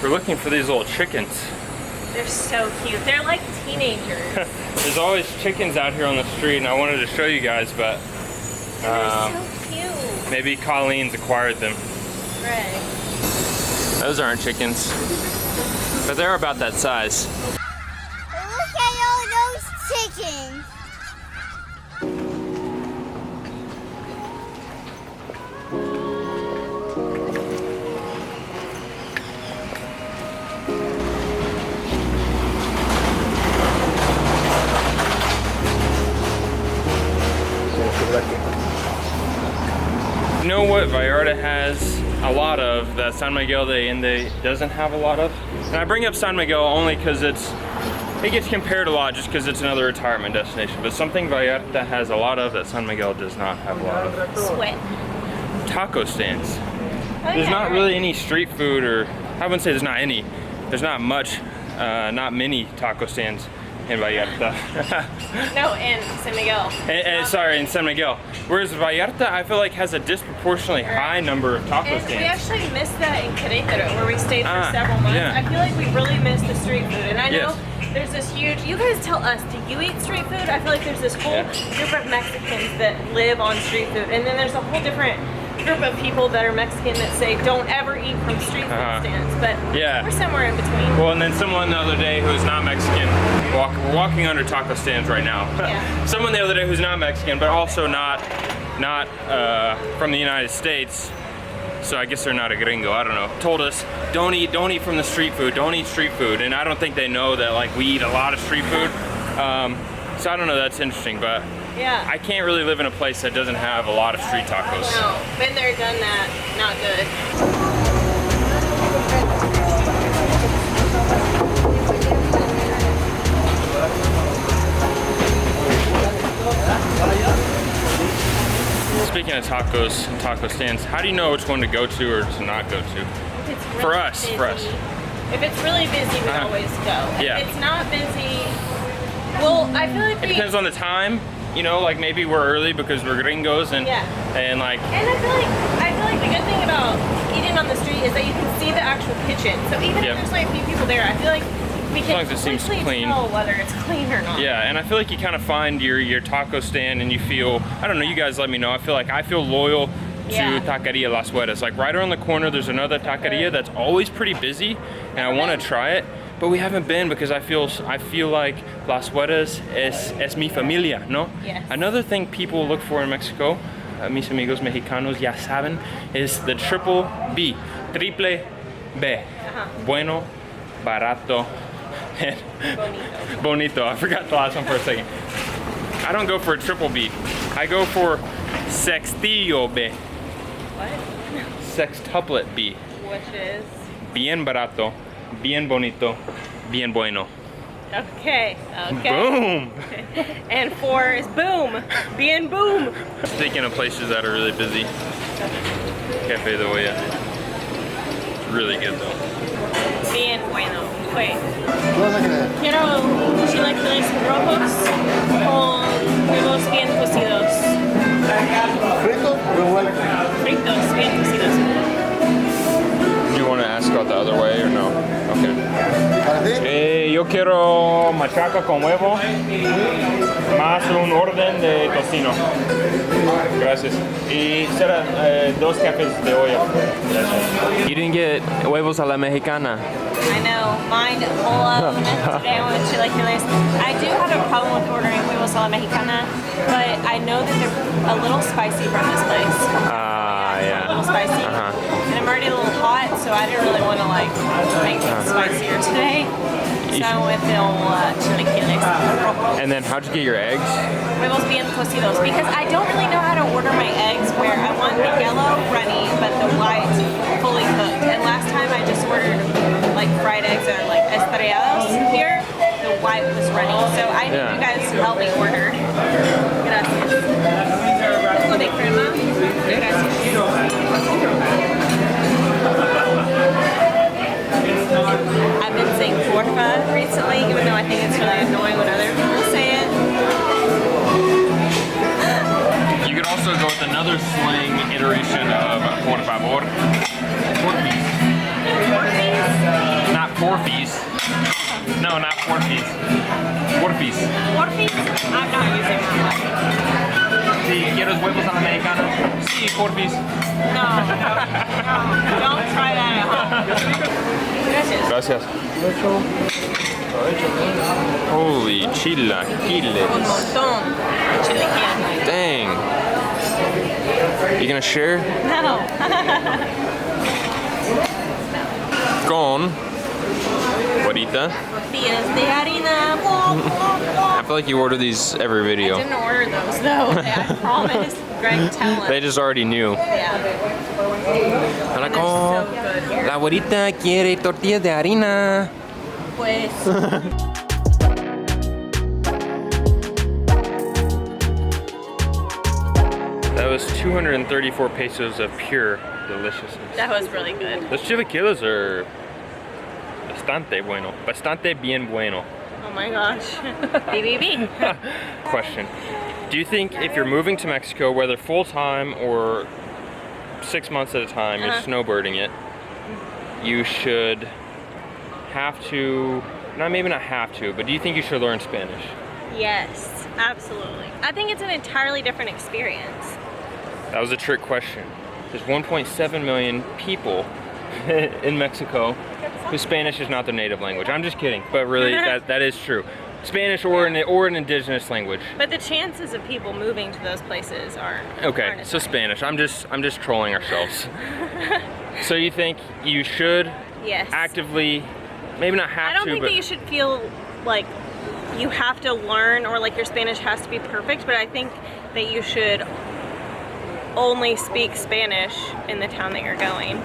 We're looking for these little chickens. They're so cute. They're like teenagers. There's always chickens out here on the street, and I wanted to show you guys, but They're so cute. maybe Colleen's acquired them. Right. Those aren't chickens, but they're about that size. Look at all those chickens. You know what Vallarta has a lot of that San Miguel de Allende doesn't have a lot of? And I bring up San Miguel only because it gets compared a lot just because it's another retirement destination. But something Vallarta has a lot of that San Miguel does not have a lot of. Sweat. Taco stands. Oh, There's not really any street food, or I wouldn't say there's not any. There's not much, not many taco stands in Vallarta. No, in San Miguel. Sorry, in San Miguel. Whereas Vallarta, I feel like has a disproportionately high number of taco And stands. we actually missed that in Kinetic, where we stayed for several months. Yeah. I feel like we really missed the street food. And I know Yes. there's this huge, you guys tell us, do you eat street food? I feel like there's this whole group of Mexicans that live on street food. And then there's a whole different group of people that are Mexican that say don't ever eat from street food stands. But we're somewhere in between. Well, and then someone the other day who's not Mexican, we're walking under taco stands right now. Someone the other day who's not Mexican, but also not from the United States, so I guess they're not a gringo, I don't know, told us don't eat from the street food, don't eat street food. And I don't think they know that like we eat a lot of street food. So I don't know, that's interesting, but I can't really live in a place that doesn't have a lot of street tacos. No, been there, done that, not good. Speaking of tacos and taco stands, how do you know which one to go to or to not go to? It's really For us. If it's really busy, we always go. Yeah. If it's not busy, well, I feel like it depends on the time. You know, like maybe we're early because we're gringos and like. And I feel like the good thing about eating on the street is that you can see the actual kitchen. So even if there's like a few people there, I feel like we can completely tell whether it's clean or not. Yeah, and I feel like you kind of find your taco stand and you feel, I don't know, you guys let me know. I feel loyal to Taqueria Las Hueras. Like right around the corner, there's another taqueria that's always pretty busy, and I want to try it. But we haven't been because I feel like Las Hueras es mi familia, no? Yes. Another thing people look for in Mexico, mis amigos mexicanos ya saben, is the triple B. Triple B. Bueno, barato, and bonito. I forgot the last one for a second. I don't go for a triple B. I go for sextillo B. What? Sextuplet B. Which is? Bien barato, bien bonito, bien bueno. Okay. Boom! And 4 is boom. Bien boom. Speaking of places that are really busy, Cafe de Olla. Really good though. Bien bueno. Wait. Quiero chilaquiles rojos con huevos bien cocidos. Fritos, bien cocidos. Do you want to ask about the other way or no? Okay. Yo quiero machaca con huevo más un orden de tocino. Gracias. Y será 2 cafés de olla. Gracias. You didn't get huevos a la mexicana. I know, mine alone today with chilaquiles. I do have a problem with ordering huevos a la mexicana, but I know that they're a little spicy from this place. A little spicy. And I'm already a little hot, so I didn't really want to like make it spicier today. So I went with the chilaquiles. And then how'd you get your eggs? Huevos bien cocidos, because I don't really know how to order my eggs where I want the yellow runny, but the white fully cooked. And last time I just ordered like fried eggs or like estrellados here, the white was runny. So I need you guys to help me order. Gracias. Uno de crema. Gracias. I've been saying porfa recently, even though I think it's really annoying when other people say it. You could also go with another slang iteration of por favor. Porfis. Porfis? forfies. No, not forfies. Forfies. Porfis? I'm not using that one. Sí, ¿quieres huevos a la americana? Sí, porfis. No, don't try that at home. Gracias. Holy Un chilaquiles. montón. Chilaquiles. Dang. You gonna share? No. Con Guarita. Tortillas de harina. I feel like you order these every I video. didn't order those though. I promised. Greg, tell him. They just already knew. Yeah. Hola, They're so good here. La Guarita quiere tortillas de harina. Pues. That was 234 pesos of pure deliciousness. That was really good. Those chilaquiles are bastante bueno. Bastante bien bueno. Oh my gosh. BBB. Question. Do you think if you're moving to Mexico, whether full-time or 6 months at a time, you're snowbirding it, you should have to, maybe not have to, but do you think you should learn Spanish? Yes, absolutely. I think it's an entirely different experience. That was a trick question. There's 1.7 million people in Mexico whose Spanish is not their native language. I'm just kidding, but really that is true. Spanish or an indigenous language. But the chances of people moving to those places are Okay, so Spanish. I'm just trolling ourselves. So you think you should Yes. actively, maybe not have I don't to, think but that you should feel like you have to learn or like your Spanish has to be perfect, but I think that you should only speak Spanish in the town that you're going.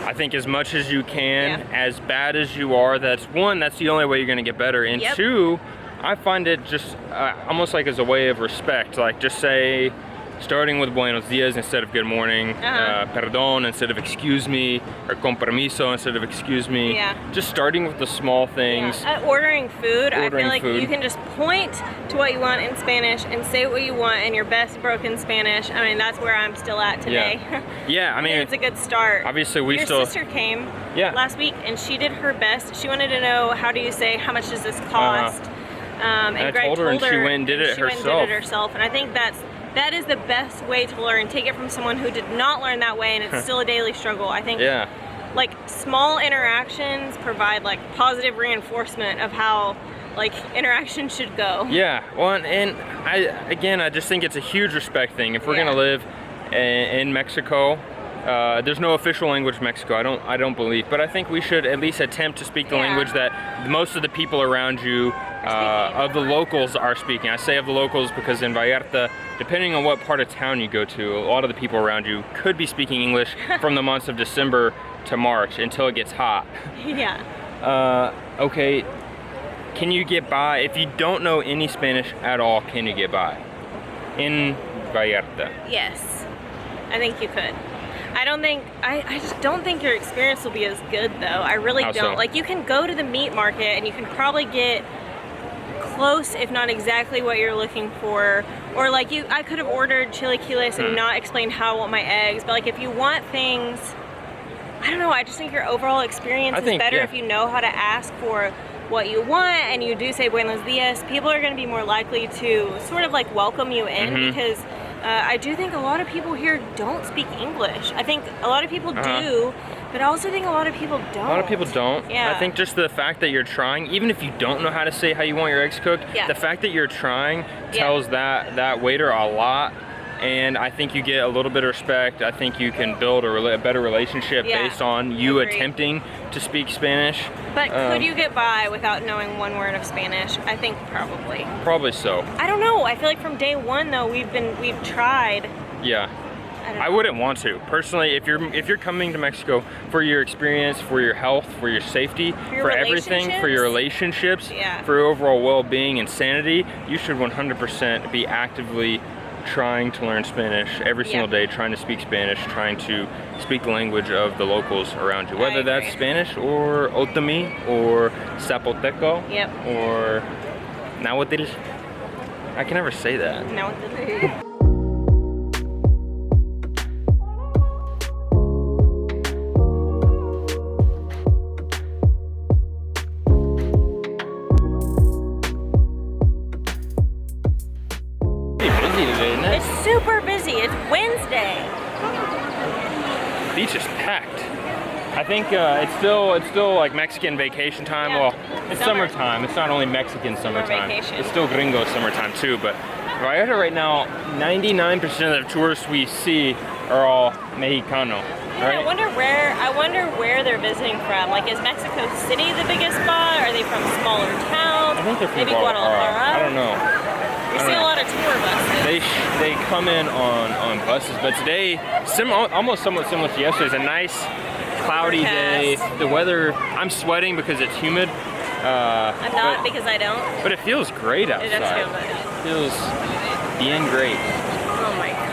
I think as much as you can, Yeah. as bad as you are, that's the only way you're gonna get better. And Yep. two, I find it just almost like as a way of respect. Like just say, starting with buenos dias instead of good morning, perdón instead of excuse me, or con permiso instead of excuse me. Yeah. Just starting with the small things. Yeah. Ordering food, I Ordering feel like food. you can just point to what you want in Spanish and say what you want in your best broken Spanish. I mean, that's where I'm still at today. Yeah, I mean, it's a good start. obviously we Your still. sister came Yeah. last week and she did her best. She wanted to know, how do you say, how much does this cost? And I Greg told her and she went and did it she went and did herself. it herself. And I think that is the best way to learn. Take it from someone who did not learn that way, and it's still a daily struggle. I think Yeah. like small interactions provide like positive reinforcement of how like interaction should go. Yeah, well, and I just think it's a huge respect thing. If we're Yeah. gonna live in Mexico, there's no official language in Mexico. I don't believe, but I think we should at least attempt to speak the Yeah. language that most of the people around you, of the locals, are speaking. I say of the locals because in Vallarta, depending on what part of town you go to, a lot of the people around you could be speaking English from the months of December to March until it gets hot. Yeah. Okay, can you get by, if you don't know any Spanish at all, can you get by in Vallarta? Yes, I think you could. I just don't think your experience will be as good though. I really How don't. so? Like you can go to the meat market and you can probably get close, if not exactly what you're looking for. Or like I could have ordered chilaquiles and not explained how I want my eggs, but like if you want things, I don't know, I just think your overall experience is better if you know how to ask for what you want and you do say buenos dias. People are going to be more likely to sort of like welcome you in because I do think a lot of people here don't speak English. I think a lot of people do, but I also think a lot of people don't. A lot of people don't. Yeah. I think just the fact that you're trying, even if you don't know how to say how you want your eggs cooked, the fact that you're trying tells that waiter a lot. And I think you get a little bit of respect. I think you can build a better relationship based on you attempting to speak Spanish. But could you get by without knowing one word of Spanish? I think probably. Probably so. I don't know. I feel like from day one though, we've tried. Yeah. I wouldn't want to. Personally, if you're coming to Mexico for your experience, for your health, for your safety, for everything, for your relationships, for your overall well-being and sanity, you should 100% be actively trying to learn Spanish every single day, trying to speak Spanish, trying to speak the language of the locals around you, whether that's Spanish or Otomi or Zapoteco or Nahuatl. I can never say that. Nahuatl. It's Wednesday. Beach is packed. I think it's still like Mexican vacation time. Yeah. Well, it's summertime. It's not only Mexican summertime. vacation. It's still gringo summertime too. But Vallarta right now, 99% of the tourists we see are all Mexicano. Yeah, Right? I wonder where they're visiting from. Like, is Mexico City the biggest spot? Are they from smaller towns? I think they're from Maybe Guadalajara. I don't know. We see a lot of tour buses. They come in on buses, but today, almost somewhat similar to yesterday, is a nice cloudy day. Overcast. The weather, I'm sweating because it's humid. I'm not because I don't. But it feels great outside. It does feel good. It feels bien great. Oh my goodness.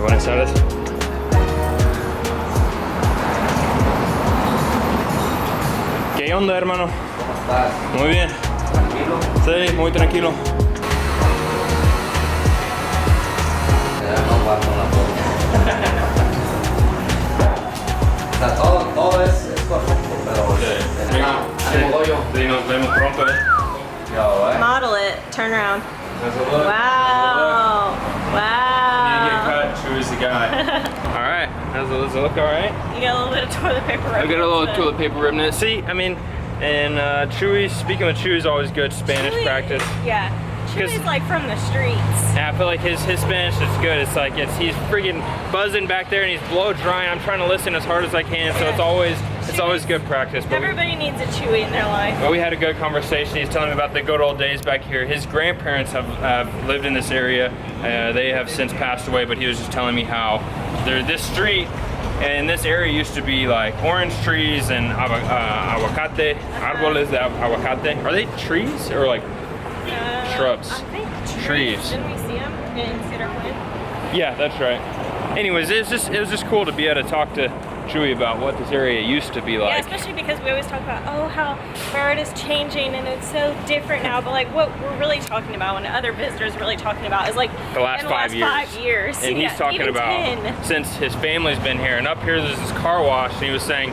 Buenas tardes. ¿Qué onda, hermano? ¿Cómo estás? Muy bien. ¿Tranquilo? Sí, muy tranquilo. Ya no aguanto la foto. O sea, todo es correcto, pero ánimo yo. Sí, nos vemos pronto. Yo, Model it. Turn around. How's it look? Wow. You get Wow. cut, Chewy's the guy. All right, does it look all right? You got a little bit of toilet paper. I've got a little toilet paper ribbon in it. See, I mean, and Chewy, speaking of Chewy's always good Spanish practice. Yeah. Chewy's like from the streets. Yeah, I feel like his Spanish is good. It's like he's freaking buzzing back there and he's blow drying. I'm trying to listen as hard as I can, so it's always good practice. But Everybody needs a Chewy in their life. Well, we had a good conversation. He's telling me about the good old days back here. His grandparents have lived in this area. They have since passed away, but he was just telling me how this street and this area used to be like orange trees and aguacate, árboles de aguacate. Are they trees or like shrubs? I think Trees. Didn't we see them in Cedar Point? Yeah, that's right. Anyways, it was just cool to be able to talk to Chewy about what this area used to be Yeah, like. especially because we always talk about, oh, how Vallarta is changing and it's so different now. But like, what we're really talking about, when other visitors are really talking about, is like The last in 5 years. 5 years. And he's Yeah, talking even about 10. since his family's been here. And up here there's this car wash, and he was saying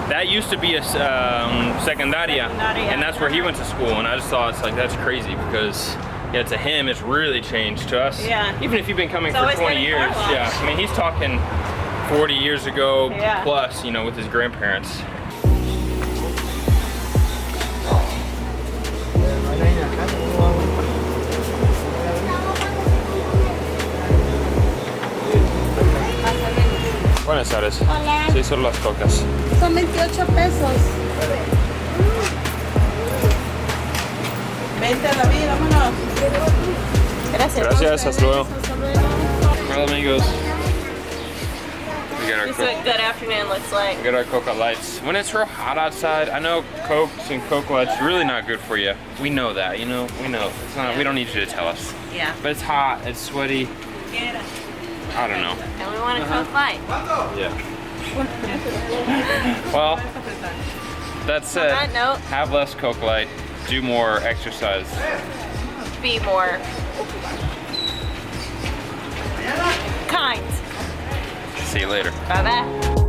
that used to be a secundaria, and that's where he went to school. And I just thought, it's like, that's crazy, because yeah, to him it's really changed. To us, Yeah. even if you've been coming It's for always 20 been a car years, wash. yeah, I mean, he's talking 40 years ago Yeah. plus, you know, with his grandparents. Buenas tardes. Hola. Sí, son las cocas. Son 28 pesos. 20 a la vida, vámonos. Gracias. Gracias, hasta luego. Well, amigos, we got our This is what good afternoon looks like. We got our Coca Lights. When it's real hot outside, I know Cokes and Coke Lights really not good for you. We know that, you know. We know. It's not. We don't need you to tell us. Yeah. But it's hot. It's sweaty. I don't know. And we want a Coke Light. Yeah. Well, that said, that note- have less Coke Light. Do more exercise. Be more kind. See you later. Bye bye.